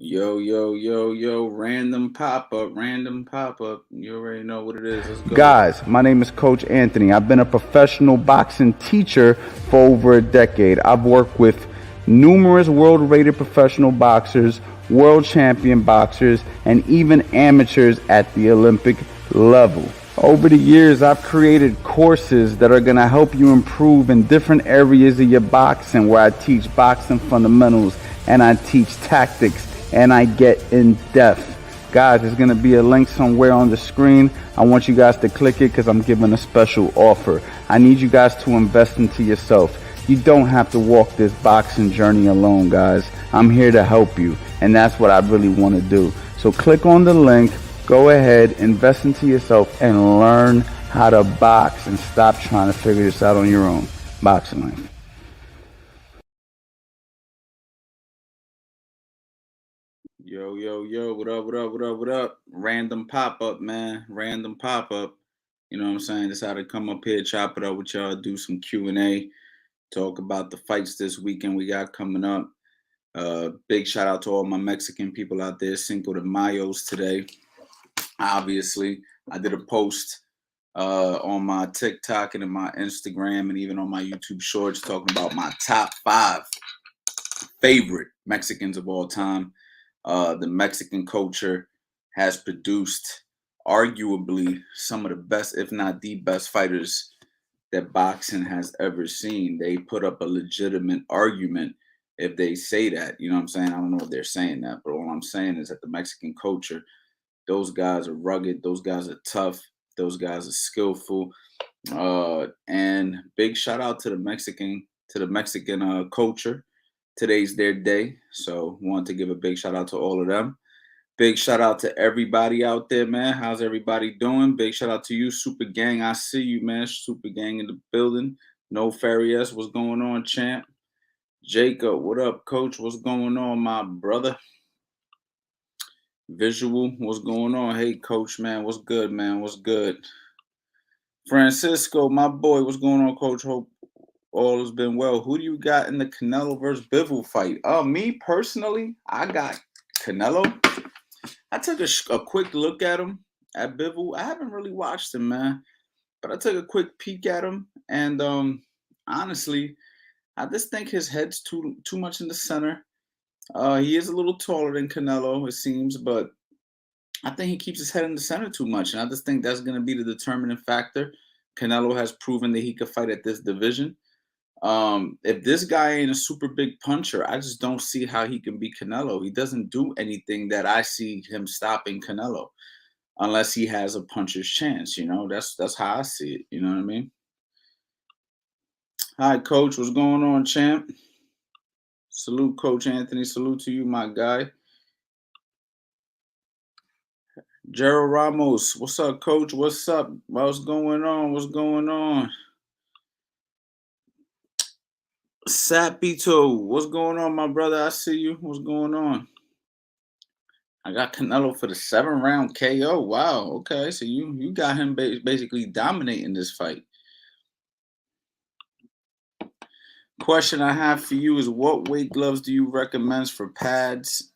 Yo, yo, yo, yo, random pop-up, random pop-up. You already know what it is. Let's go. Guys, my name is Coach Anthony. I've been a professional boxing teacher for over a decade. I've worked with numerous world-rated professional boxers, world champion boxers, and even amateurs at the Olympic level. Over the years, I've created courses that are going to help you improve in different areas of your boxing, where I teach boxing fundamentals and I teach tactics and I get in depth. Guys, there's going to be a link somewhere on the screen. I want you guys to click it because I'm giving a special offer. I need you guys to invest into yourself. You don't have to walk this boxing journey alone, guys. I'm here to help you, and that's what I really want to do. So click on the link, go ahead, invest into yourself, and learn how to box and stop trying to figure this out on your own. Boxing life. Yo, yo, yo, what up, what up, what up, what up? Random pop-up, man. Random pop-up. You know what I'm saying? Decided to come up here, chop it up with y'all, do some Q&A, talk about the fights this weekend we got coming up. Big shout out to all my Mexican people out there, Cinco de Mayos today. Obviously, I did a post on my TikTok and in my Instagram and even on my YouTube shorts talking about my top 5 favorite Mexicans of all time. The Mexican culture has produced arguably some of the best, if not the best fighters that boxing has ever seen. They put up a legitimate argument if they say that. You know what I'm saying? I don't know if they're saying that, but all I'm saying is that the Mexican culture, those guys are rugged, those guys are tough, those guys are skillful. And big shout out to the Mexican culture. Today's their day, so want to give a big shout out to all of them. Big shout out to everybody out there, man. How's everybody doing? Big shout out to you, Super Gang. I see you, man. Super Gang in the building. No Farias, what's going on, champ? Jacob, what up, coach? What's going on, my brother? Visual, what's going on? Hey, coach, man. What's good, man? What's good? Francisco, my boy, what's going on, coach? Hope all has been well. Who do you got in the Canelo versus Bivol fight? Me personally, I got Canelo. I took a quick look at him at Bivol. I haven't really watched him, man, but I took a quick peek at him, and honestly, I just think his head's too much in the center. He is a little taller than Canelo, it seems, but I think he keeps his head in the center too much, and I just think that's going to be the determining factor. Canelo has proven that he could fight at this division. If this guy ain't a super big puncher, I just don't see how he can be Canelo. He doesn't do anything that I see him stopping Canelo, unless he has a puncher's chance. You know, that's how I see it. You know what I mean? Hi, coach. What's going on, champ? Salute, Coach Anthony. Salute to you, my guy. Gerald Ramos. What's up, coach? What's up? What's going on? What's going on? Sapito, what's going on, my brother? I see you. What's going on? I got Canelo for the 7-round KO. Wow. Okay, so you got him basically dominating this fight. Question I have for you is, what weight gloves do you recommend for pads/bag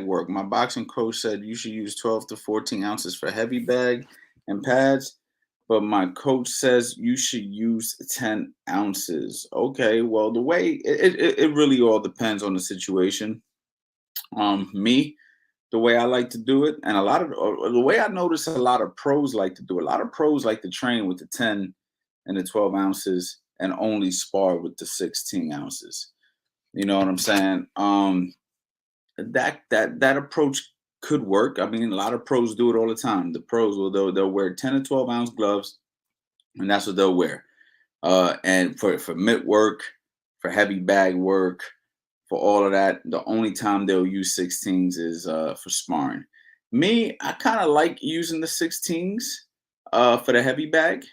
work? My boxing coach said you should use 12 to 14 ounces for heavy bag and pads, but my coach says you should use 10 ounces. Okay, well, the way it really all depends on the situation. The way I like to do it, and the way I notice a lot of pros like to do it. A lot of pros like to train with the 10 and the 12 ounces and only spar with the 16 ounces. You know what I'm saying? That approach could work. I mean, a lot of pros do it all the time. The pros they'll wear 10 to 12 ounce gloves, and that's what they'll wear. And for mitt work, for heavy bag work, for all of that, the only time they'll use 16s is for sparring. Me, I kind of like using the 16s for the heavy bag.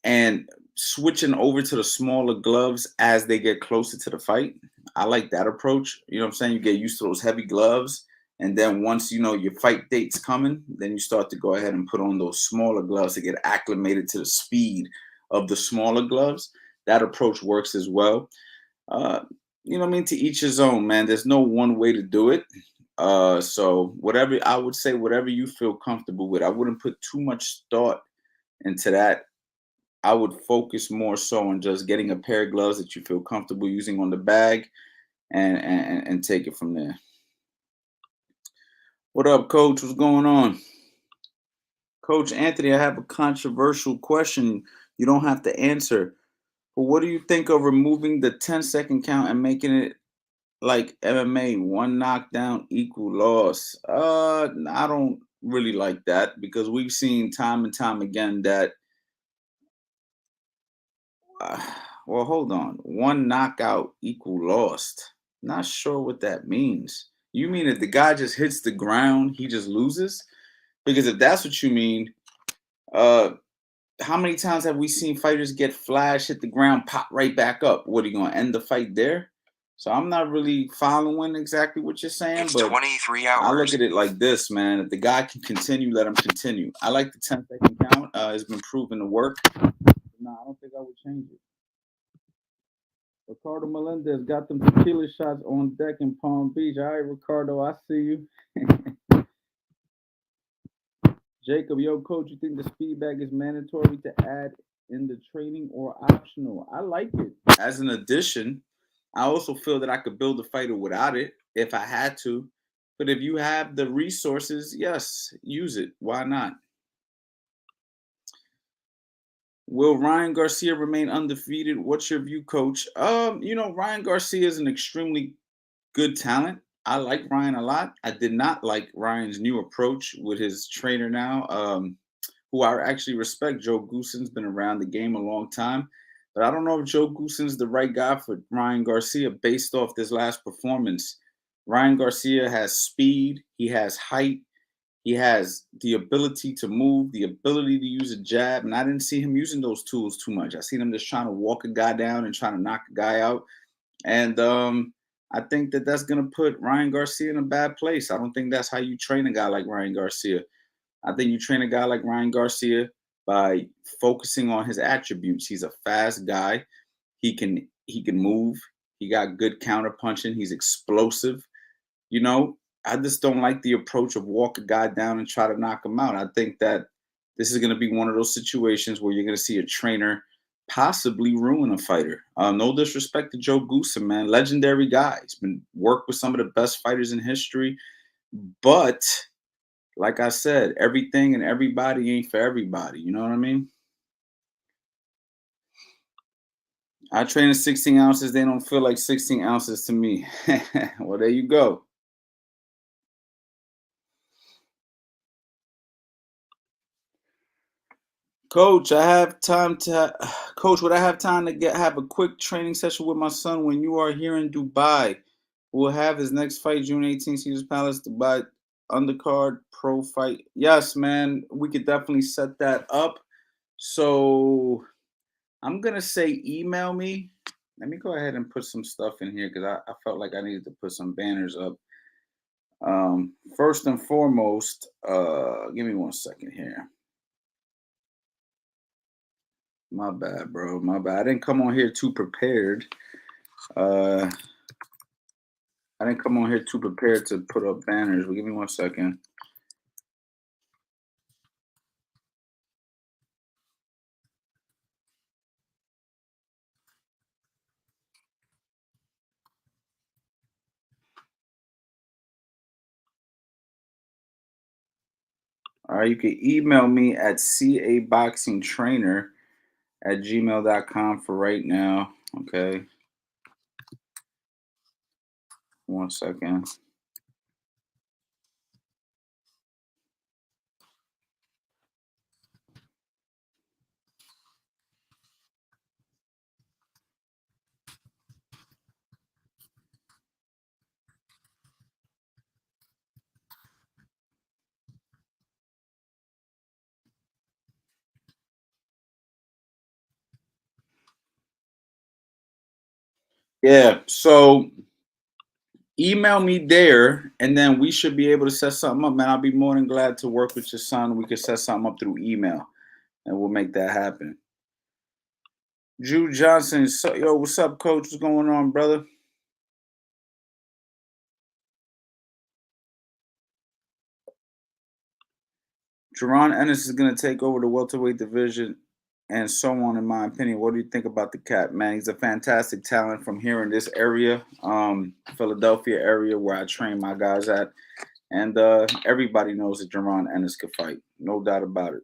And switching over to the smaller gloves as they get closer to the fight. I like that approach. You know what I'm saying? You get used to those heavy gloves. And then once you know your fight date's coming, then you start to go ahead and put on those smaller gloves to get acclimated to the speed of the smaller gloves. That approach works as well. you know what I mean, to each his own, man. There's no one way to do it. So whatever, I would say, whatever you feel comfortable with. I wouldn't put too much thought into that. I would focus more so on just getting a pair of gloves that you feel comfortable using on the bag, and take it from there. What up, Coach? What's going on? Coach Anthony, I have a controversial question. You don't have to answer. But what do you think of removing the 10-second count and making it like MMA, one knockdown equal loss? I don't really like that, because we've seen time and time again that uh, well, hold on. One knockout equal lost. Not sure what that means. You mean if the guy just hits the ground, he just loses? Because if that's what you mean, uh how many times have we seen fighters get flashed, hit the ground, pop right back up? What, are you gonna end the fight there? So I'm not really following exactly what you're saying, It's but 23 I look hours. at it like this, man. If the guy can continue, let him continue. I like the 10-second count. It's been proven to work. No, I don't think I would change it. Ricardo Melendez got them tequila shots on deck in Palm Beach. All right, Ricardo, I see you. Jacob, yo, coach, you think the speed bag is mandatory to add in the training or optional? I like it as an addition. I also feel that I could build a fighter without it if I had to. But if you have the resources, yes, use it. Why not? Will Ryan Garcia remain undefeated? What's your view, coach? Ryan Garcia is an extremely good talent. I like Ryan a lot. I did not like Ryan's new approach with his trainer now, who I actually respect. Joe Goossen's been around the game a long time, but I don't know if Joe Goossen's the right guy for Ryan Garcia based off this last performance. Ryan Garcia has speed, he has height, he has the ability to move, the ability to use a jab, and I didn't see him using those tools too much. I seen him just trying to walk a guy down and trying to knock a guy out. And I think that that's going to put Ryan Garcia in a bad place. I don't think that's how you train a guy like Ryan Garcia. I think you train a guy like Ryan Garcia by focusing on his attributes. He's a fast guy. He can move. He got good counter punching. He's explosive. You know, I just don't like the approach of walk a guy down and try to knock him out. I think that this is going to be one of those situations where you're going to see a trainer possibly ruin a fighter. No disrespect to Joe Goossen, man, legendary guy. He's been worked with some of the best fighters in history, but like I said, everything and everybody ain't for everybody. You know what I mean? I train in 16 ounces. They don't feel like 16 ounces to me. Well, there you go. Coach, I have time to. Coach, would I have time to have a quick training session with my son when you are here in Dubai? We'll have his next fight June 18th, Caesars Palace, Dubai undercard pro fight. Yes, man, we could definitely set that up. So I'm gonna say email me. Let me go ahead and put some stuff in here because I felt like I needed to put some banners up. First and foremost, give me 1 second here. My bad, bro. My bad. I didn't come on here too prepared. I didn't come on here too prepared to put up banners. But give me 1 second. All right, you can email me at caboxingtrainer@gmail.com for right now. Okay. 1 second. Yeah, so email me there, and then we should be able to set something up, man. I'll be more than glad to work with your son. We could set something up through email, and we'll make that happen. Drew Johnson, so, yo, what's up, coach? What's going on, brother? Jaron Ennis is going to take over the welterweight division and so on, in my opinion. What do you think about the cat, man? He's a fantastic talent from here in this area, Philadelphia area, where I train my guys at. And everybody knows that Jaron Ennis could fight. No doubt about it.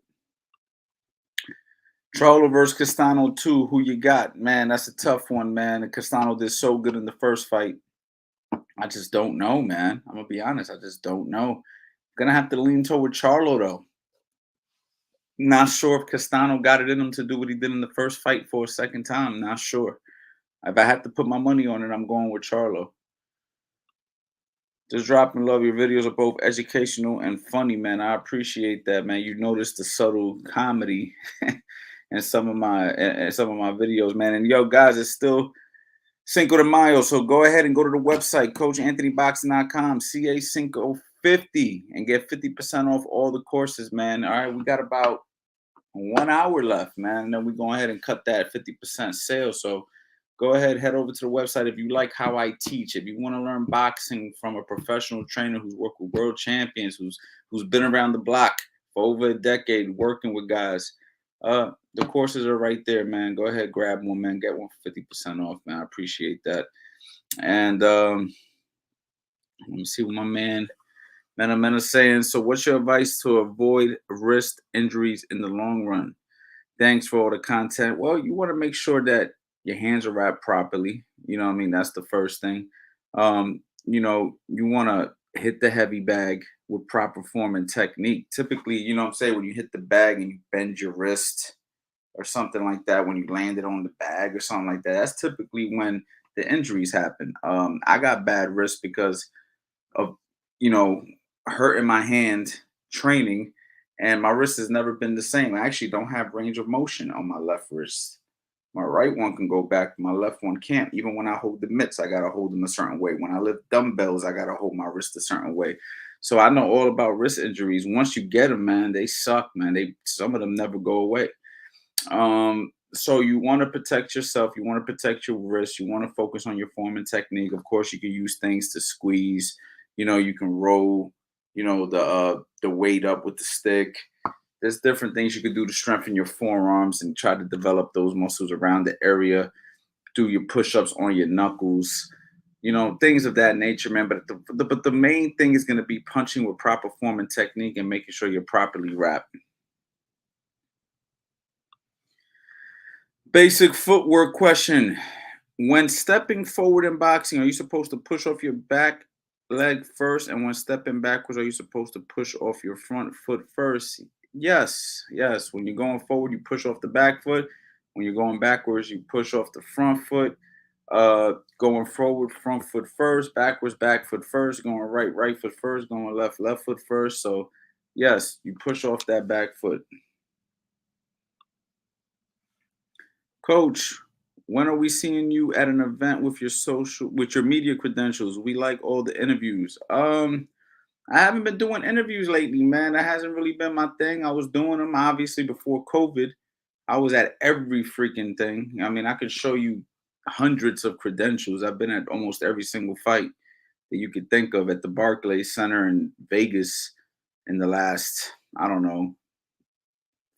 Charlo versus Castano 2. Who you got? Man, that's a tough one, man. And Castano did so good in the first fight. I just don't know, man. I'm going to be honest. I just don't know. Going to have to lean toward Charlo, though. Not sure if Castano got it in him to do what he did in the first fight for a second time. Not sure. If I had to put my money on it, I'm going with Charlo. Just dropping love. Your videos are both educational and funny, man. I appreciate that, man. You notice the subtle comedy in some of my videos, man. And yo, guys, it's still Cinco de Mayo, so go ahead and go to the website, CoachAnthonyBoxing.com, Q.A Cinco 50, and get 50% off all the courses, man. All right, we got about 1 hour left, man. And then we go ahead and cut that 50% sale. So go ahead, head over to the website if you like how I teach. If you want to learn boxing from a professional trainer who's worked with world champions, who's been around the block for over a decade working with guys, the courses are right there, man. Go ahead, grab one, man. Get one for 50% off, man. I appreciate that. And let me see what my man is saying. So what's your advice to avoid wrist injuries in the long run? Thanks for all the content. Well, you want to make sure that your hands are wrapped properly. You know what I mean? That's the first thing. You want to hit the heavy bag with proper form and technique. Typically, you know what I'm saying, when you hit the bag and you bend your wrist or something like that, when you landed on the bag or something like that, that's typically when the injuries happen. I got bad wrists because of, hurting my hand training, and my wrist has never been the same. I actually don't have range of motion on my left wrist. My right one can go back, my left one can't. Even when I hold the mitts, I gotta hold them a certain way. When I lift dumbbells, I gotta hold my wrist a certain way. So I know all about wrist injuries. Once you get them, man, they suck, man. Some of them never go away. So you want to protect yourself. You want to protect your wrist. You want to focus on your form and technique. Of course, you can use things to squeeze. You can roll, the weight up with the stick. There's different things you can do to strengthen your forearms and try to develop those muscles around the area. Do your push-ups on your knuckles, things of that nature, man. But the main thing is going to be punching with proper form and technique and making sure you're properly wrapped. Basic footwork question. When stepping forward in boxing, are you supposed to push off your back leg first? And when stepping backwards, are you supposed to push off your front foot first? Yes. When you're going forward, you push off the back foot. When you're going backwards, you push off the front foot. Going forward, front foot first. Backwards, back foot first. Going right foot first. Going left foot first. So, yes, you push off that back foot. Coach, when are we seeing you at an event with your media credentials? We like all the interviews. I haven't been doing interviews lately, man. That hasn't really been my thing. I was doing them obviously before COVID. I was at every freaking thing. I mean, I could show you hundreds of credentials. I've been at almost every single fight that you could think of at the Barclays Center in Vegas in the last, I don't know,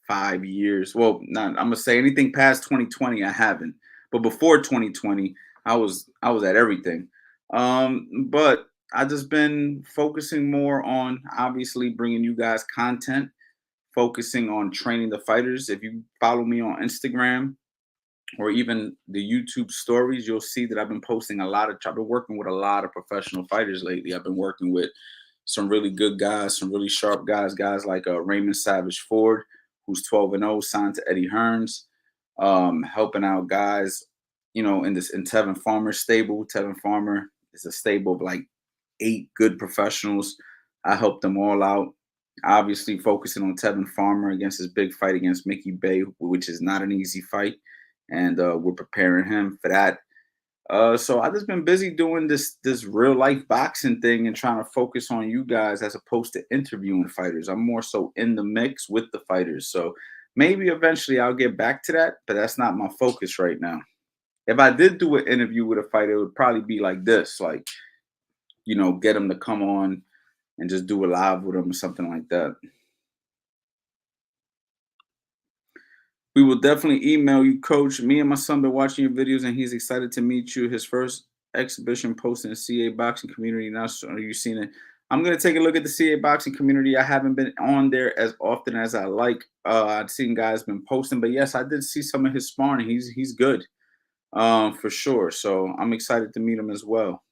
5 years. Well, I'm gonna say anything past 2020, I haven't. But before 2020, I was at everything. But I just been focusing more on obviously bringing you guys content, focusing on training the fighters. If you follow me on Instagram or even the YouTube stories, you'll see that I've been posting I've been working with a lot of professional fighters lately. I've been working with some really good guys, some really sharp guys like Raymond Savage Ford, who's 12-0, signed to Eddie Hearns, helping out guys, in Tevin Farmer's stable. Tevin Farmer is a stable of like 8 good professionals. I helped them all out. Obviously, focusing on Tevin Farmer against his big fight against Mickey Bay, which is not an easy fight, and we're preparing him for that. So I've just been busy doing this real life boxing thing and trying to focus on you guys as opposed to interviewing fighters. I'm more so in the mix with the fighters. So maybe eventually I'll get back to that, but that's not my focus right now. If I did do an interview with a fighter, it would probably be like this, like, get them to come on and just do a live with them or something like that. We will definitely email you, Coach. Me and my son been watching your videos, and he's excited to meet you. His first exhibition posted in the CA boxing community. Not sure you've seen it. I'm gonna take a look at the CA boxing community. I haven't been on there as often as I like. I've seen guys been posting, but yes, I did see some of his sparring. He's good, for sure. So I'm excited to meet him as well.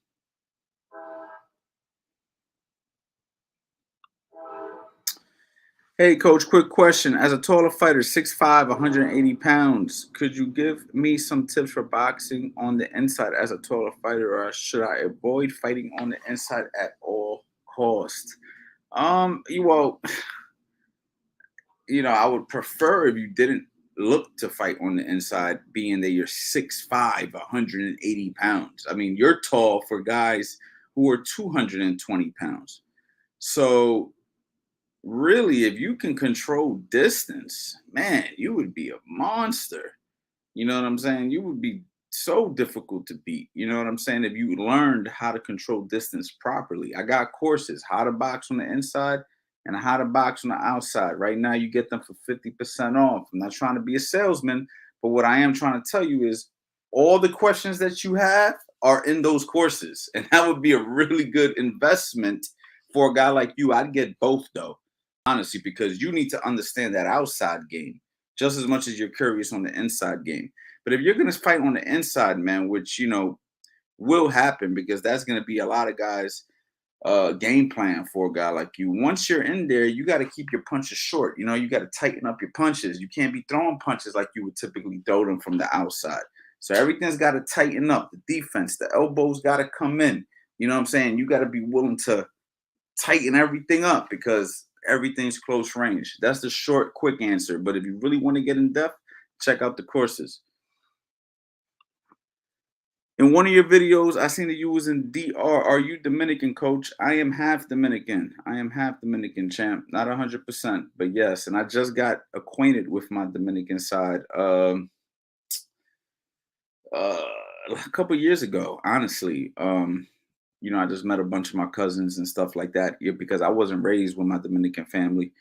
Hey, Coach, quick question. As a taller fighter, 6'5", 180 pounds, could you give me some tips for boxing on the inside as a taller fighter, or should I avoid fighting on the inside at all costs? Well, I would prefer if you didn't look to fight on the inside, being that you're 6'5", 180 pounds. I mean, you're tall for guys who are 220 pounds. So really, if you can control distance, man, you would be a monster. You know what I'm saying? You would be so difficult to beat. You know what I'm saying? If you learned how to control distance properly. I got courses, how to box on the inside and how to box on the outside. Right now, you get them for 50% off. I'm not trying to be a salesman, but what I am trying to tell you is all the questions that you have are in those courses. And that would be a really good investment for a guy like you. I'd get both, though, honestly, because you need to understand that outside game just as much as you're curious on the inside game. But if you're going to fight on the inside, man, which, will happen because that's going to be a lot of guys' game plan for a guy like you. Once you're in there, you got to keep your punches short. You got to tighten up your punches. You can't be throwing punches like you would typically throw them from the outside. So everything's got to tighten up. The defense, the elbows got to come in. You know what I'm saying? You got to be willing to tighten everything up because everything's close range. That's the short, quick answer. But if you really want to get in depth, check out the courses. In one of your videos, I seen that you was in DR. Are you Dominican, Coach? I am half Dominican. I am half Dominican, champ. Not 100%, but yes. And I just got acquainted with my Dominican side a couple years ago, honestly. I just met a bunch of my cousins and stuff like that because I wasn't raised with my Dominican family.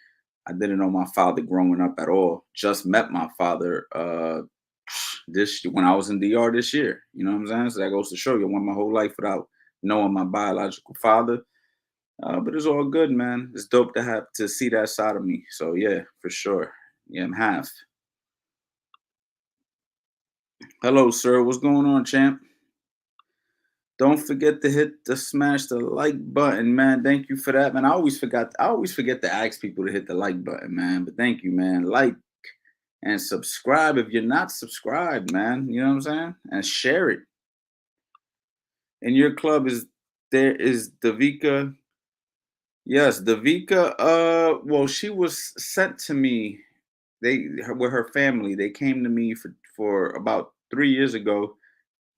I didn't know my father growing up at all. Just met my father when I was in DR this year. You know what I'm saying? So that goes to show you I went my whole life without knowing my biological father. But it's all good, man. It's dope to have to see that side of me. So yeah, for sure. Yeah, I'm half. Hello, sir. What's going on, champ? Don't forget to smash the like button, man. Thank you for that, man. I always forget to ask people to hit the like button, man. But thank you, man. Like and subscribe if you're not subscribed, man. You know what I'm saying? And share it. And your club is Davika. Yes, Davika. Well, she was sent to me. With her family. They came to me for about 3 years ago.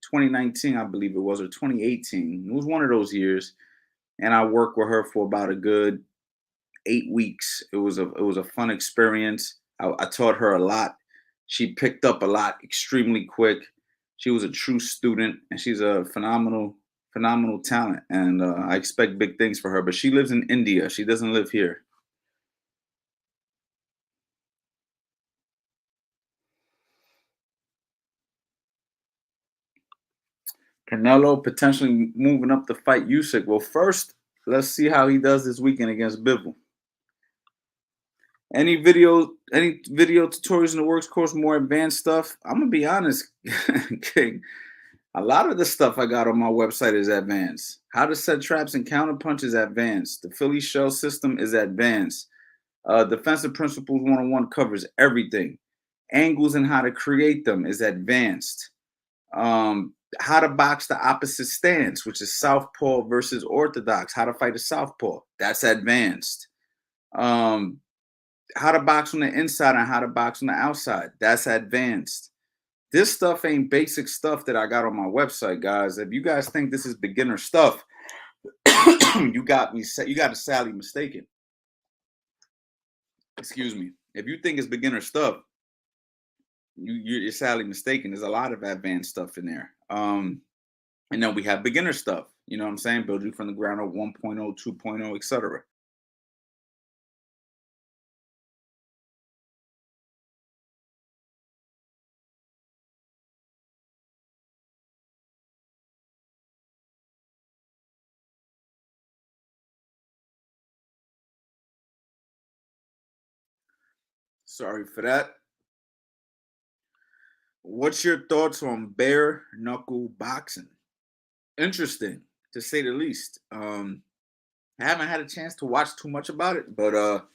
2019, I believe it was, or 2018. It was one of those years, and I worked with her for about a good 8 weeks. It was a fun experience. I taught her a lot. She picked up a lot extremely quick. She was a true student, and she's a phenomenal talent. And I expect big things for her. But she lives in India. She doesn't live here. Canelo potentially moving up to fight Usyk. Well, first, let's see how he does this weekend against Bivol. Any video tutorials in the works course, more advanced stuff? I'm gonna be honest, King. A lot of the stuff I got on my website is advanced. How to set traps and counter punch is advanced. The Philly shell system is advanced. Defensive principles 101 covers everything. Angles and how to create them is advanced. How to box the opposite stance, which is southpaw versus orthodox. How to fight a southpaw, that's advanced. How to box on the inside and how to box on the outside, that's advanced. This stuff ain't basic stuff that I got on my website, guys. If you guys think this is beginner stuff, you got it sadly mistaken. Excuse me. If you think it's beginner stuff, you're sadly mistaken. There's a lot of advanced stuff in there. And then we have beginner stuff. You know what I'm saying? Build you from the ground up 1.0, 2.0, etc. Sorry for that. What's your thoughts on bare knuckle boxing? Interesting, to say the least. I haven't had a chance to watch too much about it, but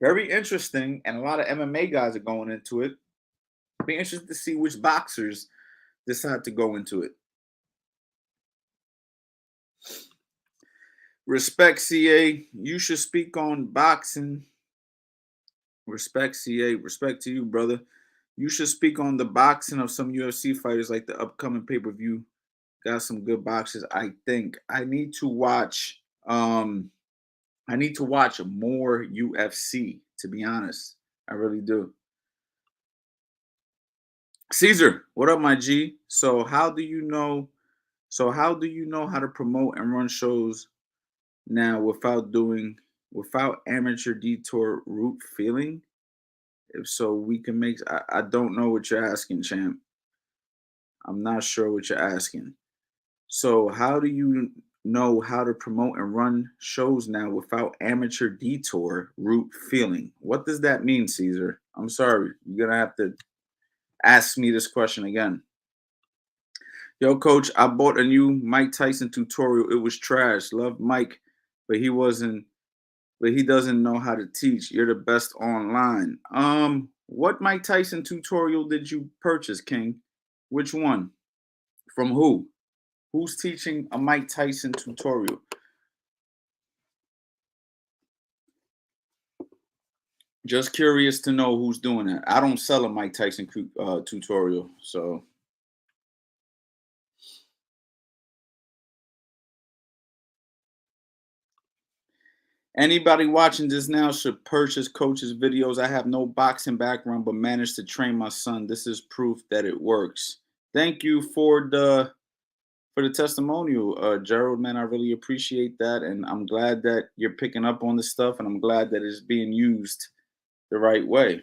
very interesting. And a lot of MMA guys are going into it. Be interested to see which boxers decide to go into it. Respect, CA. You should speak on boxing. Respect, CA. Respect to you, brother. You should speak on the boxing of some UFC fighters, like the upcoming pay-per-view. Got some good boxers. I think I need to watch. I need to watch more UFC. To be honest, I really do. Caesar, what up, my G? So how do you know? So how do you know how to promote and run shows now without amateur detour route feeling? If so, we can make. I don't know what you're asking, champ. I'm not sure what you're asking. So how do you know how to promote and run shows now without amateur detour route feeling? What does that mean, Caesar? I'm sorry. You're gonna have to ask me this question again. Yo, coach, I bought a new Mike Tyson tutorial. It was trash. Love Mike, but he doesn't know how to teach. You're the best online. What Mike Tyson tutorial did you purchase, King? Which one? From who? Who's teaching a Mike Tyson tutorial? Just curious to know who's doing that. I don't sell a Mike Tyson tutorial, so. Anybody watching this now should purchase coach's videos. I have no boxing background, but managed to train my son. This is proof that it works. Thank you for the testimonial, Gerald. Man, I really appreciate that, and I'm glad that you're picking up on this stuff, and I'm glad that it's being used the right way.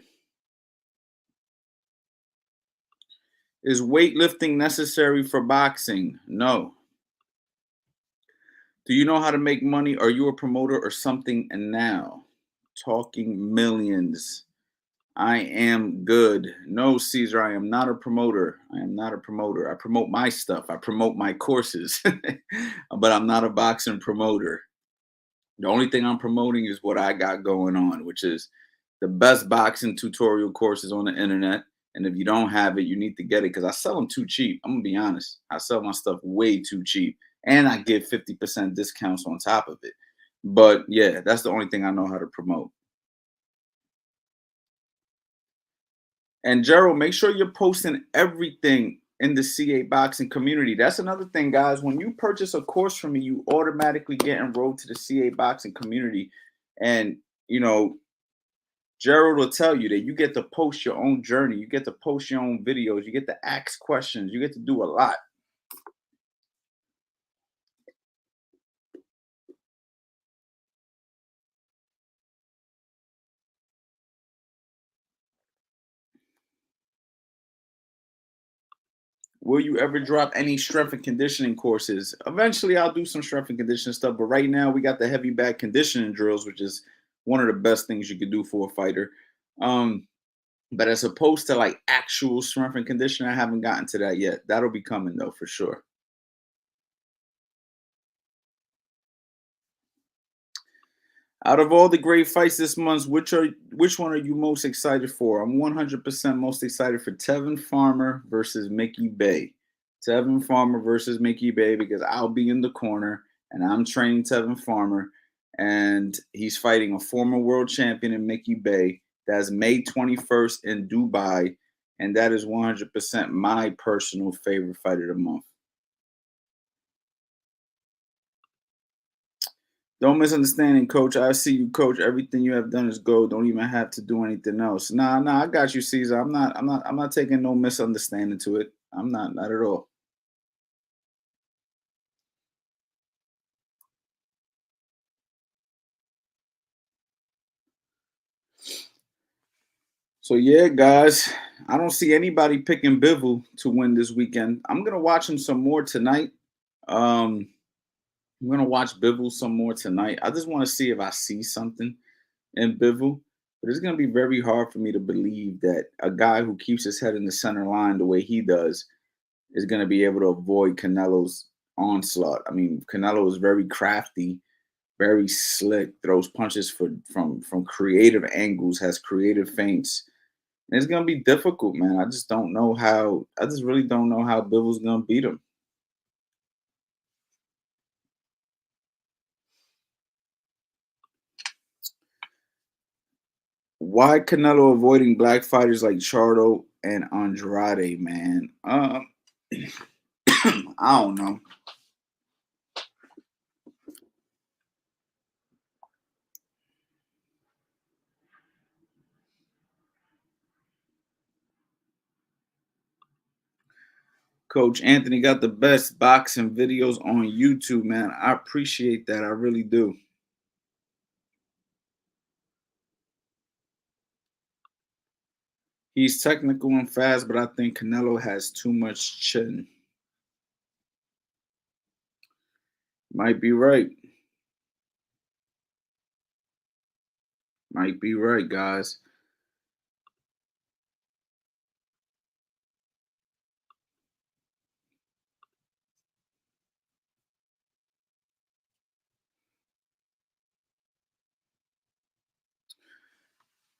Is weightlifting necessary for boxing? No. Do you know how to make money? Are you a promoter or something? And now, talking millions. I am good. No, Caesar, I am not a promoter. I am not a promoter. I promote my stuff. I promote my courses, but I'm not a boxing promoter. The only thing I'm promoting is what I got going on, which is the best boxing tutorial courses on the internet. And if you don't have it, you need to get it because I sell them too cheap. I'm going to be honest. I sell my stuff way too cheap. And I give 50% discounts on top of it. But yeah, that's the only thing I know how to promote. And Gerald, make sure you're posting everything in the CA boxing community. That's another thing, guys. When you purchase a course from me, you automatically get enrolled to the CA boxing community. And, you know, Gerald will tell you that you get to post your own journey. You get to post your own videos. You get to ask questions. You get to do a lot. Will you ever drop any strength and conditioning courses? Eventually, I'll do some strength and conditioning stuff. But right now, we got the heavy back conditioning drills, which is one of the best things you could do for a fighter. But as opposed to like actual strength and conditioning, I haven't gotten to that yet. That'll be coming though, for sure. Out of all the great fights this month, which one are you most excited for? I'm 100% most excited for Tevin Farmer versus Mickey Bay. Tevin Farmer versus Mickey Bay because I'll be in the corner and I'm training Tevin Farmer, and he's fighting a former world champion in Mickey Bay. That's May 21st in Dubai, and that is 100% my personal favorite fight of the month. Don't misunderstand, coach. I see you, coach. Everything you have done is gold. Don't even have to do anything else. Nah, I got you, Caesar. I'm not taking no misunderstanding to it. I'm not at all. So yeah, guys, I don't see anybody picking Bivol to win this weekend. I'm gonna watch him some more tonight. I'm gonna watch Bivol some more tonight. I just want to see if I see something in Bivol. But it's going to be very hard for me to believe that a guy who keeps his head in the center line the way he does is going to be able to avoid Canelo's onslaught. I mean, Canelo is very crafty, very slick, throws punches from creative angles, has creative feints. And it's gonna be difficult, man. I just don't know how. I just really don't know how Bivol's gonna beat him. Why Canelo avoiding black fighters like Chardo and Andrade, man? I don't know. Coach Anthony got the best boxing videos on YouTube, man. I appreciate that. I really do. He's technical and fast, but I think Canelo has too much chin. Might be right. Might be right, guys.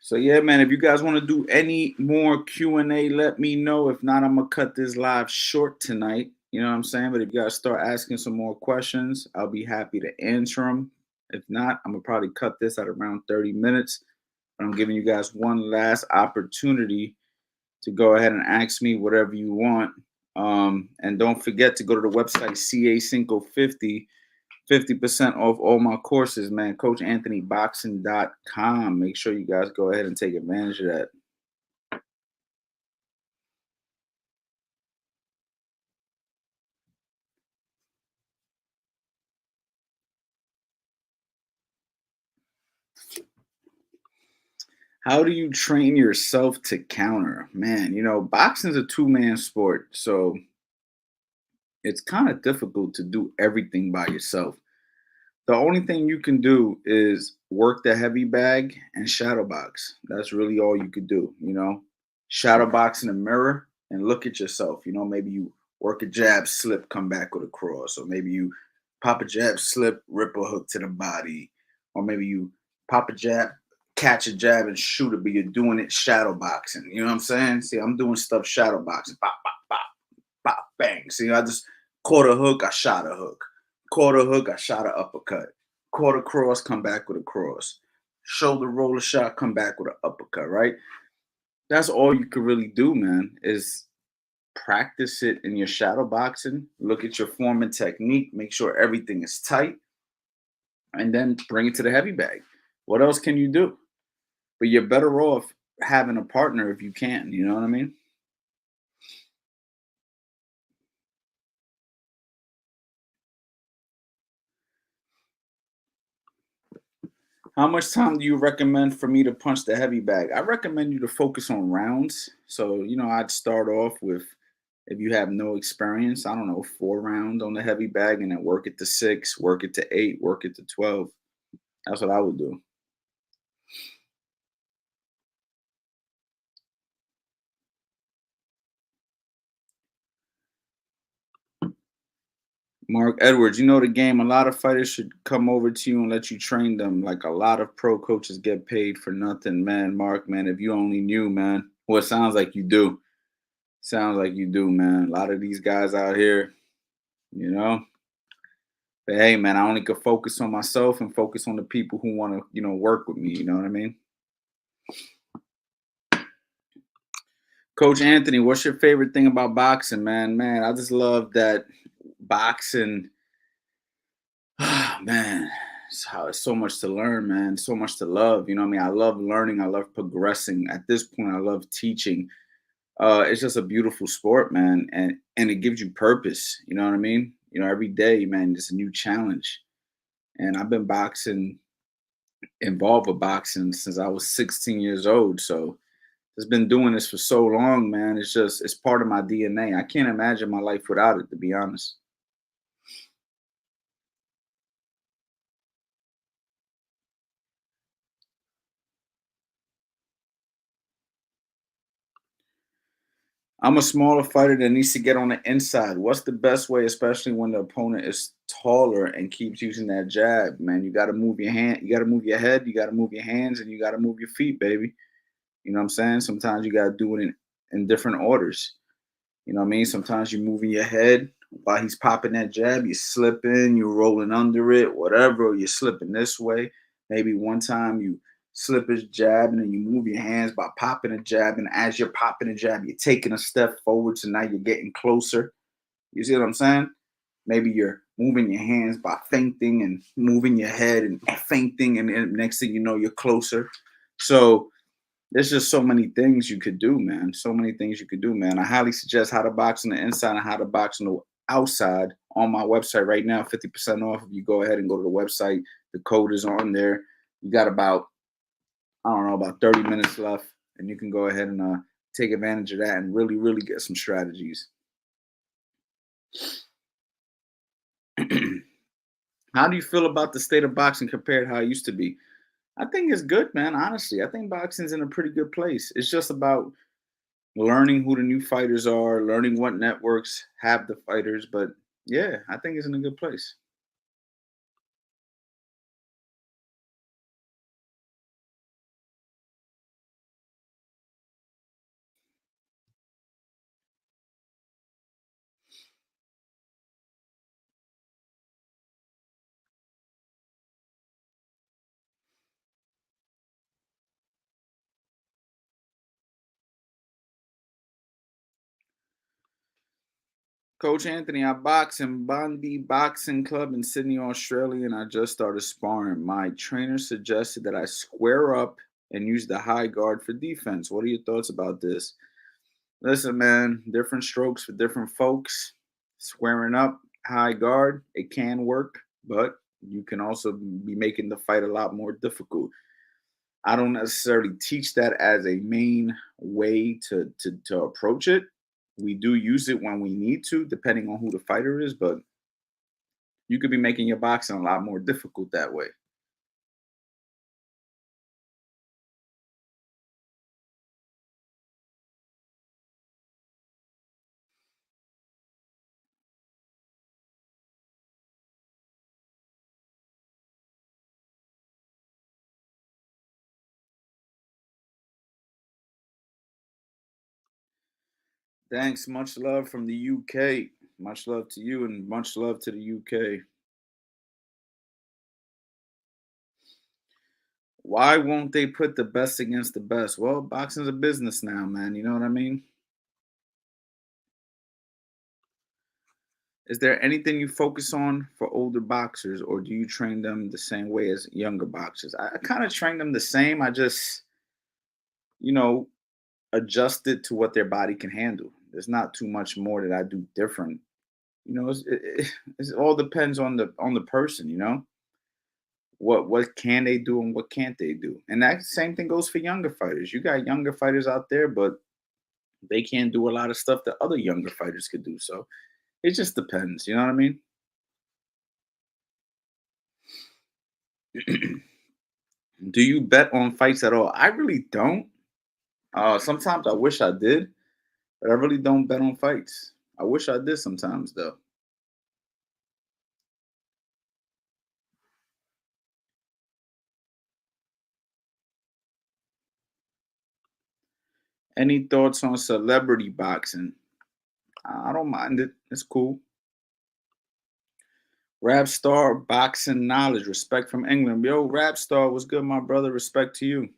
So yeah, man, if you guys want to do any more Q&A, let me know. If not, I'm gonna cut this live short tonight. You know what I'm saying? But if you guys start asking some more questions, I'll be happy to answer them. If not, I'm gonna probably cut this at around 30 minutes. But I'm giving you guys one last opportunity to go ahead and ask me whatever you want. And don't forget to go to the website Q.A Cinco 50% off all my courses, man. CoachAnthonyBoxing.com. Make sure you guys go ahead and take advantage of that. How do you train yourself to counter? Man, boxing is a two-man sport, so it's kind of difficult to do everything by yourself. The only thing you can do is work the heavy bag and shadow box. That's really all you could do. Shadow box in the mirror and look at yourself. Maybe you work a jab, slip, come back with a cross. Or maybe you pop a jab, slip, rip a hook to the body. Or maybe you pop a jab, catch a jab and shoot it, but you're doing it shadow boxing. You know what I'm saying? See, I'm doing stuff shadow boxing. Pop, pop, pop, pop, bang. See, I just caught a hook, I shot a hook. Caught a hook, I shot an uppercut. Caught a cross, come back with a cross. Shoulder roller shot, come back with an uppercut, right? That's all you can really do, man, is practice it in your shadow boxing. Look at your form and technique. Make sure everything is tight. And then bring it to the heavy bag. What else can you do? But you're better off having a partner if you can. You know what I mean? How much time do you recommend for me to punch the heavy bag? I recommend you to focus on rounds. So, I'd start off with, if you have no experience, I don't know, 4 rounds on the heavy bag and then work it to 6, work it to 8, work it to 12. That's what I would do. Mark Edwards, you know the game. A lot of fighters should come over to you and let you train them. Like a lot of pro coaches get paid for nothing, man. Mark, man, if you only knew, man. Well, it sounds like you do. Sounds like you do, man. A lot of these guys out here, you know. But hey, man, I only could focus on myself and focus on the people who want to, work with me. You know what I mean? Coach Anthony, what's your favorite thing about boxing, man? Man, I just love that boxing. Man, it's so much to learn, man. So much to love. You know what I mean? I love learning. I love progressing. At this point, I love teaching. It's just a beautiful sport, man, and it gives you purpose. You know what I mean? Every day, man, it's a new challenge. And I've been involved with boxing since I was 16 years old. So just been doing this for so long, man. It's part of my DNA. I can't imagine my life without it, to be honest. I'm a smaller fighter that needs to get on the inside. What's the best way, especially when the opponent is taller and keeps using that jab, man? You got to move your hand, you got to move your head, you got to move your hands, and you got to move your feet, baby. You know what I'm saying? Sometimes you got to do it in different orders. You know what I mean? Sometimes you're moving your head while he's popping that jab, you're slipping, you're rolling under it, whatever, or you're slipping this way. Maybe one time you slip his jab and then you move your hands by popping a jab. And as you're popping a jab, you're taking a step forward. So now you're getting closer. You see what I'm saying? Maybe you're moving your hands by feinting and moving your head and feinting. And then next thing you know, you're closer. So there's just so many things you could do, man. So many things you could do, man. I highly suggest how to box on the inside and how to box on the outside on my website right now. 50% off if you go ahead and go to the website. The code is on there. You got about, I don't know, about 30 minutes left, and you can go ahead and take advantage of that and really, really get some strategies. How do you feel about the state of boxing compared to how it used to be? I think it's good, man. Honestly, I think boxing's in a pretty good place. It's just about learning who the new fighters are, learning what networks have the fighters. But yeah, I think it's in a good place. Coach Anthony, I box in Bondi Boxing Club in Sydney, Australia, and I just started sparring. My trainer suggested that I square up and use the high guard for defense. What are your thoughts about this? Listen, man, different strokes for different folks. Squaring up, high guard, it can work, but you can also be making the fight a lot more difficult. I don't necessarily teach that as a main way to approach it. We do use it when we need to, depending on who the fighter is, but you could be making your boxing a lot more difficult that way. Thanks. Much love from the UK. Much love to you and much love to the UK. Why won't they put the best against the best? Well, boxing's a business now, man. You know what I mean? Is there anything you focus on for older boxers, or do you train them the same way as younger boxers? I kind of train them the same. I just, you know, adjust it to what their body can handle. There's not too much more that I do different. You know, it all depends on the person. You know, what can they do and what can't they do, and that same thing goes for younger fighters. You got younger fighters out there, but they can't do a lot of stuff that other younger fighters could do. So it just depends. You know what I mean? Do you bet on fights at all? I really don't. Sometimes I wish I did, but I really don't bet on fights. I wish I did sometimes though. Any thoughts on celebrity boxing? I don't mind it. It's cool. Rap star boxing knowledge. Respect from England. Yo, rap star, what's good, my brother? Respect to you.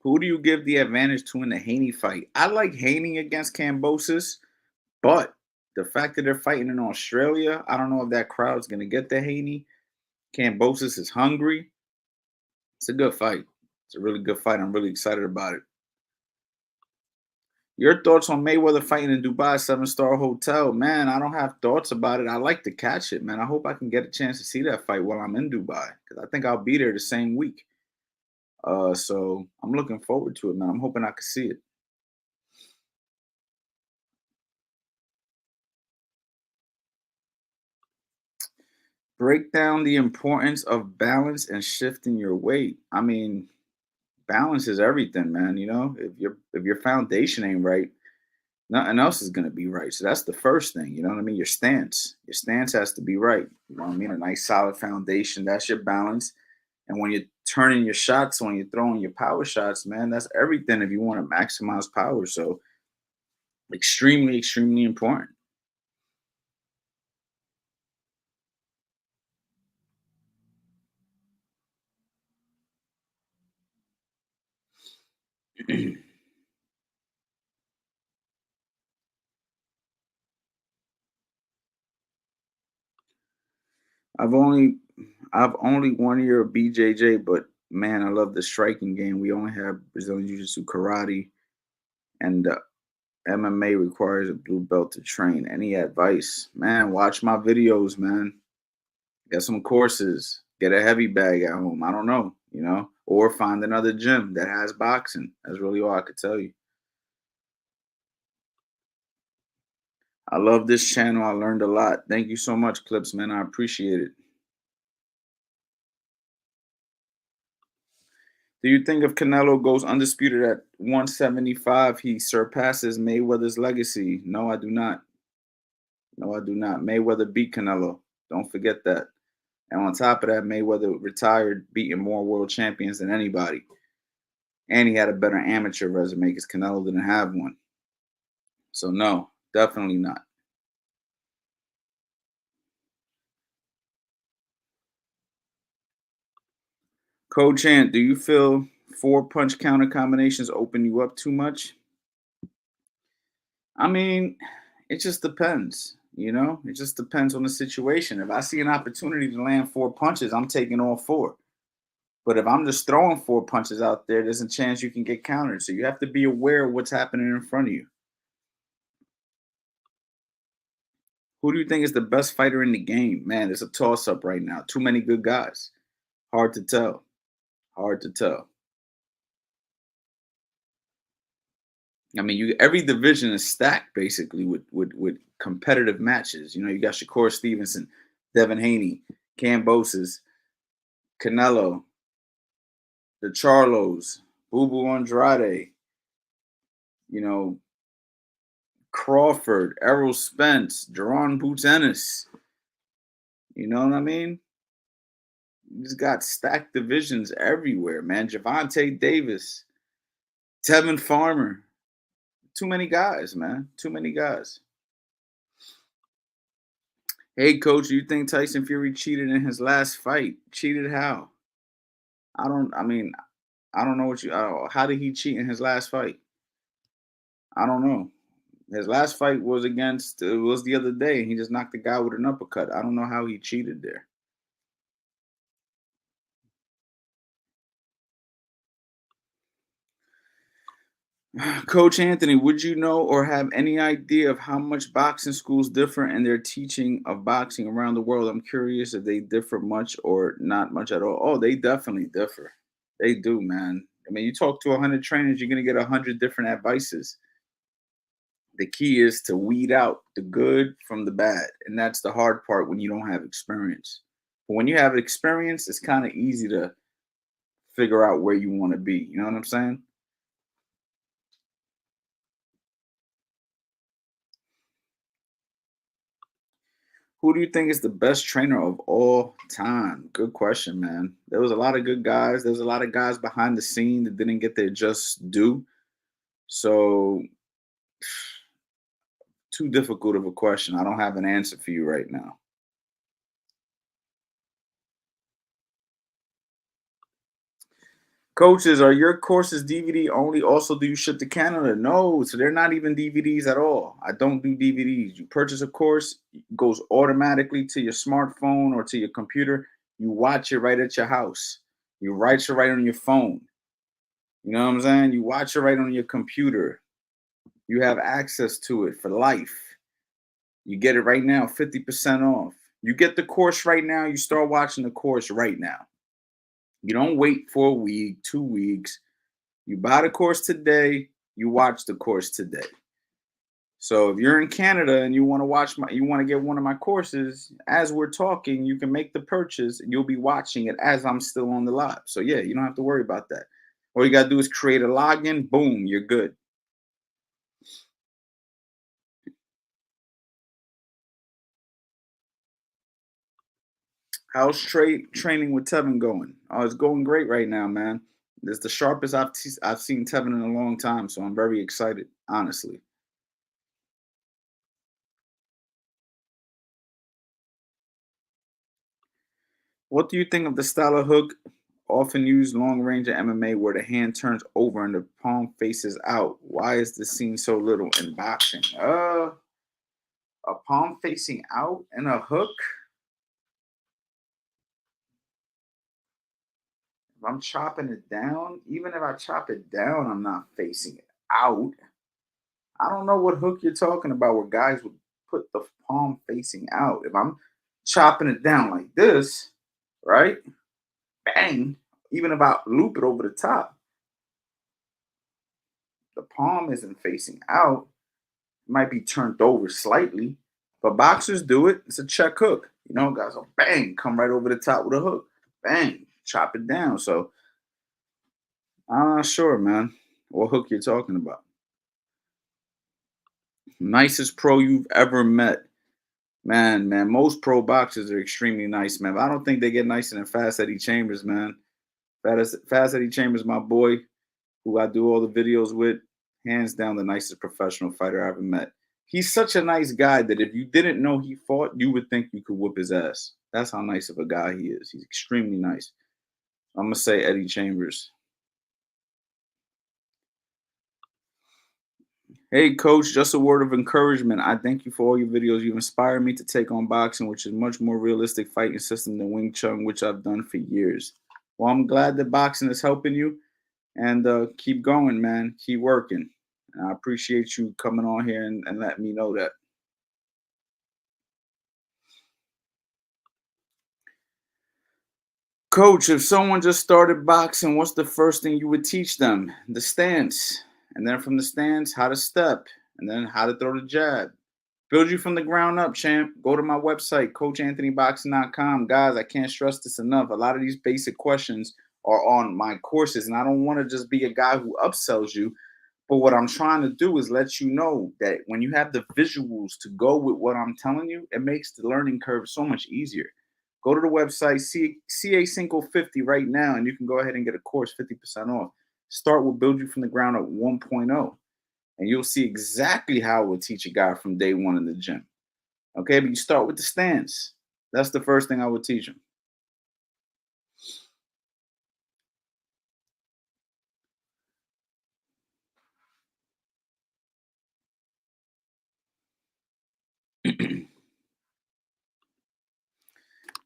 Who do you give the advantage to in the Haney fight? I like Haney against Cambosis, but the fact that they're fighting in Australia, I don't know if that crowd's gonna get the Haney. Cambosis is hungry. It's a good fight. It's a really good fight. I'm really excited about it. Your thoughts on Mayweather fighting in Dubai 7-star hotel? Man, I don't have thoughts about it. I like to catch it, man. I hope I can get a chance to see that fight while I'm in Dubai because I think I'll be there the same week. So I'm looking forward to it, man. I'm hoping I can see it. Break down the importance of balance and shifting your weight. I mean, balance is everything, man. You know, if your foundation ain't right, nothing else is gonna be right. So that's the first thing. You know what I mean? Your stance. Your stance has to be right. You know what I mean? A nice solid foundation. That's your balance. And when you're turning your shots, when you're throwing your power shots, man, that's everything if you want to maximize power. So extremely, extremely important. I've only I've only 1 year of BJJ, but man, I love the striking game. We only have Brazilian Jiu-Jitsu, karate, and MMA requires a blue belt to train. Any advice? Man, watch my videos, man. Get some courses. Get a heavy bag at home. I don't know, or find another gym that has boxing. That's really all I could tell you. I love this channel. I learned a lot. Thank you so much, Clips, man. I appreciate it. Do you think if Canelo goes undisputed at 175, he surpasses Mayweather's legacy? No, I do not. No, I do not. Mayweather beat Canelo. Don't forget that. And on top of that, Mayweather retired beating more world champions than anybody. And he had a better amateur resume because Canelo didn't have one. So, no, definitely not. Coach Ant, do you feel 4-punch counter combinations open you up too much? I mean, it just depends. It just depends on the situation. If I see an opportunity to land 4 punches, I'm taking all four. But if I'm just throwing 4 punches out there, there's a chance you can get countered. So you have to be aware of what's happening in front of you. Who do you think is the best fighter in the game? Man, it's a toss up right now. Too many good guys. Hard to tell. Hard to tell. I mean, every division is stacked basically with competitive matches. You got Shakur Stevenson, Devin Haney, Cambosis, Canelo, the Charlos, Boo Andrade, you know, Crawford, Errol Spence, Jerron Boots Ennis. You know what I mean? You just got stacked divisions everywhere, man. Javante Davis, Tevin Farmer. Too many guys, man. Too many guys. Hey, coach, do you think Tyson Fury cheated in his last fight? Cheated how? I don't know how did he cheat in his last fight? I don't know. His last fight was it was the other day, and he just knocked the guy with an uppercut. I don't know how he cheated there. Coach Anthony, would you know or have any idea of how much boxing schools differ in their teaching of boxing around the world? I'm curious if they differ much or not much at all. Oh, they definitely differ. They do, man. I mean, you talk to 100 trainers, you're going to get 100 different advices. The key is to weed out the good from the bad. And that's the hard part when you don't have experience. But when you have experience, it's kind of easy to figure out where you want to be. You know what I'm saying? Who do you think is the best trainer of all time? Good question, man. There was a lot of good guys. There's a lot of guys behind the scene that didn't get their just due. So, too difficult of a question. I don't have an answer for you right now. Coaches, are your courses DVD only? Also, do you ship to Canada? No, so they're not even DVDs at all. I don't do DVDs. You purchase a course, it goes automatically to your smartphone or to your computer. You watch it right at your house. You write it right on your phone. You know what I'm saying? You watch it right on your computer. You have access to it for life. You get it right now, 50% off. You get the course right now. You start watching the course right now. You don't wait for a week, 2 weeks. You buy the course today. You watch the course today. So if you're in Canada and you want to you want to get one of my courses, as we're talking, you can make the purchase and you'll be watching it as I'm still on the live. So yeah, you don't have to worry about that. All you gotta do is create a login. Boom, you're good. How's training with Tevin going? Oh, it's going great right now, man. It's the sharpest I've seen Tevin in a long time, so I'm very excited, honestly. What do you think of the style of hook often used long range in MMA where the hand turns over and the palm faces out? Why is this seen so little in boxing? A palm facing out and a hook? If I'm chopping it down, even if I chop it down, I'm not facing it out. I don't know what hook you're talking about where guys would put the palm facing out. If I'm chopping it down like this, right? Bang. Even if I loop it over the top, the palm isn't facing out. It might be turned over slightly, but boxers do it. It's a check hook. You know, guys will bang, come right over the top with a hook. Bang, chop it down. So I'm not sure, man, what hook you're talking about. Nicest pro you've ever met. Man, most pro boxers are extremely nice, man. But I don't think they get nicer than Fast Eddie Chambers, man. Fast Eddie Chambers, my boy, who I do all the videos with, hands down the nicest professional fighter I ever met. He's such a nice guy that if you didn't know he fought, you would think you could whoop his ass. That's how nice of a guy he is. He's extremely nice. I'm gonna say Eddie Chambers. Hey, coach, just a word of encouragement. I thank you for all your videos. You've inspired me to take on boxing, which is much more realistic fighting system than Wing Chun, which I've done for years. Well, I'm glad that boxing is helping you, and keep going, man. Keep working. And I appreciate you coming on here and letting me know that. Coach, if someone just started boxing, what's the first thing you would teach them? The stance. And then from the stance, how to step. And then how to throw the jab. Build you from the ground up, champ. Go to my website, coachanthonyboxing.com. Guys, I can't stress this enough. A lot of these basic questions are on my courses, and I don't want to just be a guy who upsells you. But what I'm trying to do is let you know that when you have the visuals to go with what I'm telling you, it makes the learning curve so much easier. Go to the website, Q.A Cinco 50 right now, and you can go ahead and get a course 50% off. Start with Build You from the Ground Up 1.0. And you'll see exactly how we'll teach a guy from day one in the gym. Okay, but you start with the stance. That's the first thing I would teach him.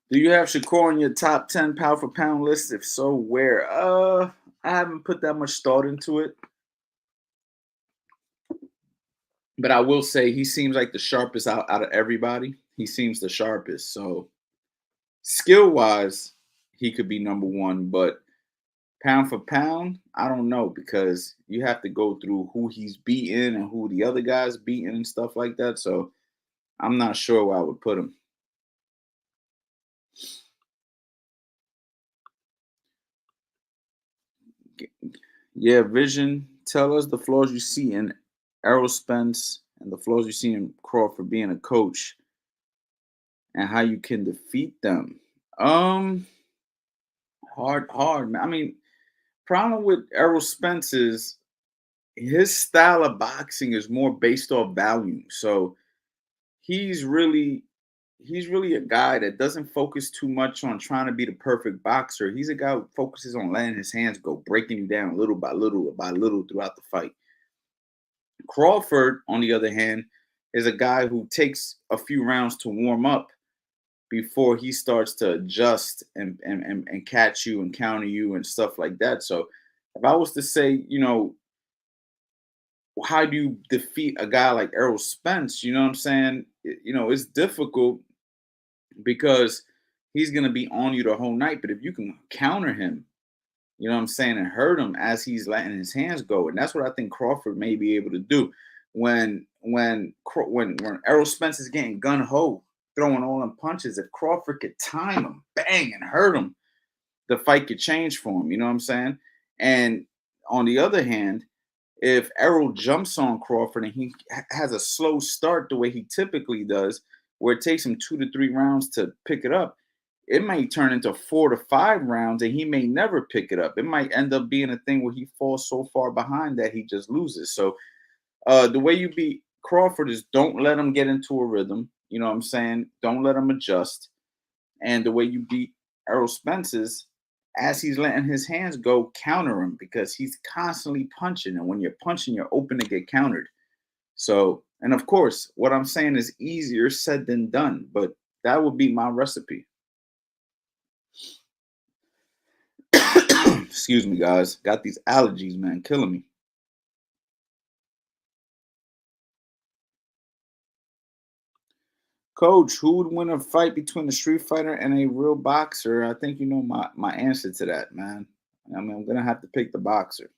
Do you have Shakur on your top 10 pound for pound list? If so, where? I haven't put that much thought into it. But I will say he seems like the sharpest out of everybody. He seems the sharpest. So skill wise, he could be number one. But pound for pound, I don't know because you have to go through who he's beaten and who the other guys beaten and stuff like that. So I'm not sure where I would put him. Yeah, Vision. Tell us the flaws you see in Errol Spence and the flaws you see in Crawford being a coach and how you can defeat them. Hard, man. I mean, problem with Errol Spence is his style of boxing is more based off value. So he's really he's really a guy that doesn't focus too much on trying to be the perfect boxer. He's a guy who focuses on letting his hands go, breaking you down little by little throughout the fight. Crawford, on the other hand, is a guy who takes a few rounds to warm up before he starts to adjust and catch you and counter you and stuff like that. So if I was to say, how do you defeat a guy like Errol Spence? You know what I'm saying? It's difficult because he's gonna be on you the whole night. But if you can counter him, you know what I'm saying, and hurt him as he's letting his hands go, and that's what I think Crawford may be able to do. When Errol Spence is getting gun ho, throwing all them punches, if Crawford could time him, bang, and hurt him, the fight could change for him. You know what I'm saying? And on the other hand, if Errol jumps on Crawford and he has a slow start the way he typically does, where it takes him 2 to 3 rounds to pick it up, it might turn into 4 to 5 rounds and he may never pick it up. It might end up being a thing where he falls so far behind that he just loses. So the way you beat Crawford is don't let him get into a rhythm. You know what I'm saying? Don't let him adjust. And the way you beat Errol Spence is as he's letting his hands go, counter him because he's constantly punching. And when you're punching, you're open to get countered. So, and of course, what I'm saying is easier said than done, but that would be my recipe. Excuse me, guys. Got these allergies, man, killing me. Coach, who would win a fight between a street fighter and a real boxer? I think you know my answer to that, man. I mean, I'm gonna have to pick the boxer.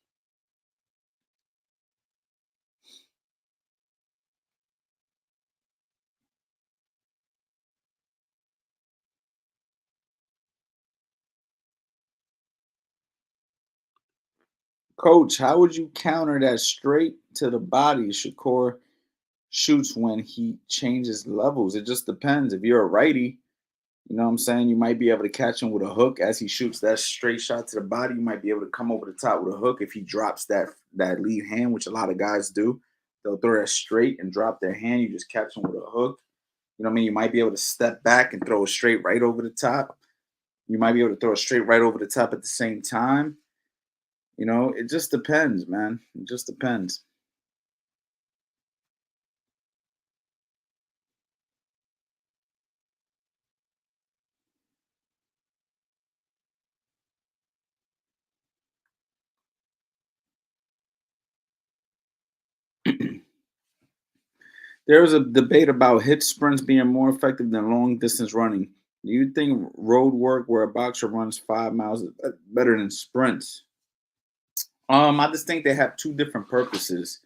Coach, how would you counter that straight to the body Shakur shoots when he changes levels? It just depends. If you're a righty, you know what I'm saying? You might be able to catch him with a hook as he shoots that straight shot to the body. You might be able to come over the top with a hook if he drops that lead hand, which a lot of guys do. They'll throw that straight and drop their hand. You just catch them with a hook. You know what I mean? You might be able to step back and throw a straight right over the top. You might be able to throw a straight right over the top at the same time. It just depends, man. It just depends. There was a debate about hit sprints being more effective than long distance running. Do you think road work where a boxer runs 5 miles is better than sprints? I just think they have two different purposes.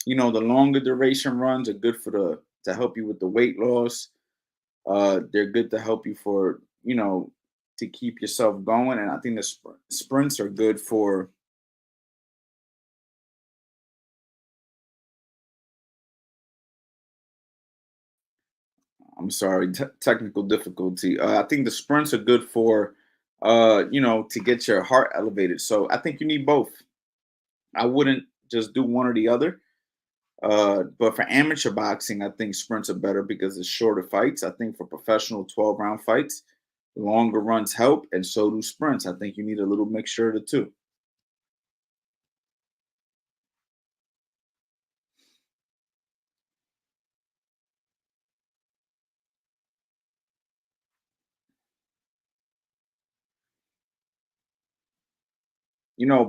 The longer duration runs are good to help you with the weight loss. They're good to help you for to keep yourself going, and I think the sprints are good for. I'm sorry, technical difficulty. I think the sprints are good for, to get your heart elevated. So I think you need both. I wouldn't just do one or the other. But for amateur boxing, I think sprints are better because it's shorter fights. I think for professional 12-round fights, longer runs help, and so do sprints. I think you need a little mixture of the two.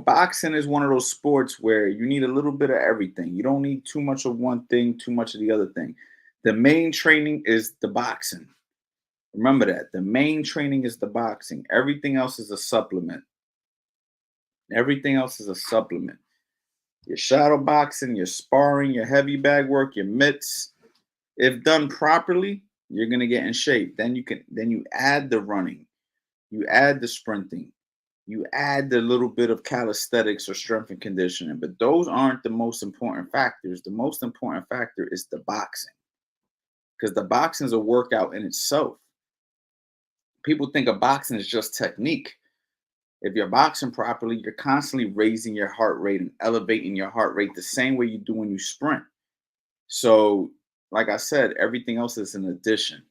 Boxing is one of those sports where you need a little bit of everything. You don't need too much of one thing, too much of the other thing. The main training is the boxing. Remember that. The main training is the boxing. Everything else is a supplement. Everything else is a supplement. Your shadow boxing, your sparring, your heavy bag work, your mitts. If done properly, you're gonna get in shape. Then you add the running, you add the sprinting, you add the little bit of calisthenics or strength and conditioning. But those aren't the most important factors. The most important factor is the boxing. Because the boxing is a workout in itself. People think of boxing as just technique. If you're boxing properly, you're constantly raising your heart rate and elevating your heart rate the same way you do when you sprint. So, like I said, everything else is an addition.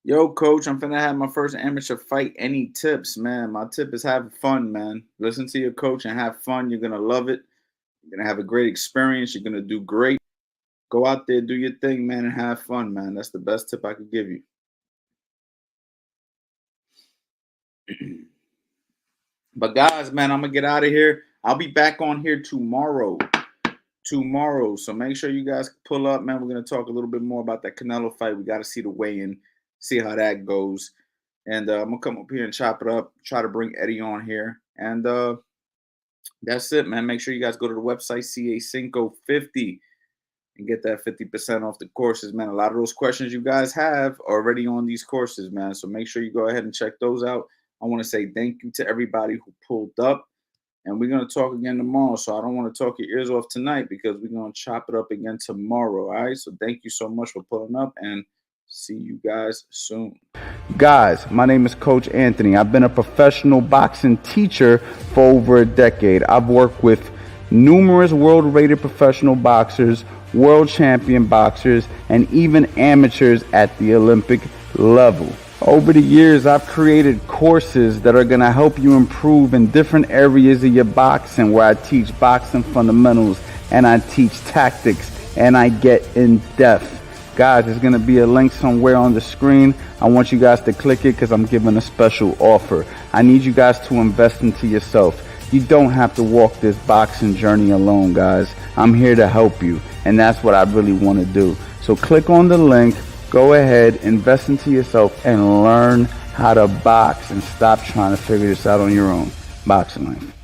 Yo, coach, I'm finna have my first amateur fight. Any tips, man? My tip is have fun, man. Listen to your coach and have fun. You're gonna love it. You're going to have a great experience. You're going to do great. Go out there, do your thing, man, and have fun, man. That's the best tip I could give you. But guys, man, I'm going to get out of here. I'll be back on here tomorrow. So make sure you guys pull up, man. We're going to talk a little bit more about that Canelo fight. We got to see the weigh-in, see how that goes. And I'm going to come up here and chop it up, try to bring Eddie on here. And that's it, man. Make sure you guys go to the website, Q.A Cinco 50, and get that 50% off the courses, man. A lot of those questions you guys have are already on these courses, man. So make sure you go ahead and check those out. I want to say thank you to everybody who pulled up. And we're going to talk again tomorrow. So I don't want to talk your ears off tonight because we're going to chop it up again tomorrow. All right. So thank you so much for pulling up and see you guys soon. Guys, my name is Coach Anthony. I've been a professional boxing teacher for over a decade. I've worked with numerous world-rated professional boxers, world champion boxers, and even amateurs at the Olympic level. Over the years, I've created courses that are going to help you improve in different areas of your boxing, where I teach boxing fundamentals and I teach tactics and I get in depth. Guys, there's going to be a link somewhere on the screen. I want you guys to click it because I'm giving a special offer. I need you guys to invest into yourself. You don't have to walk this boxing journey alone, guys. I'm here to help you, and that's what I really want to do. So click on the link. Go ahead, invest into yourself, and learn how to box and stop trying to figure this out on your own. Boxing life.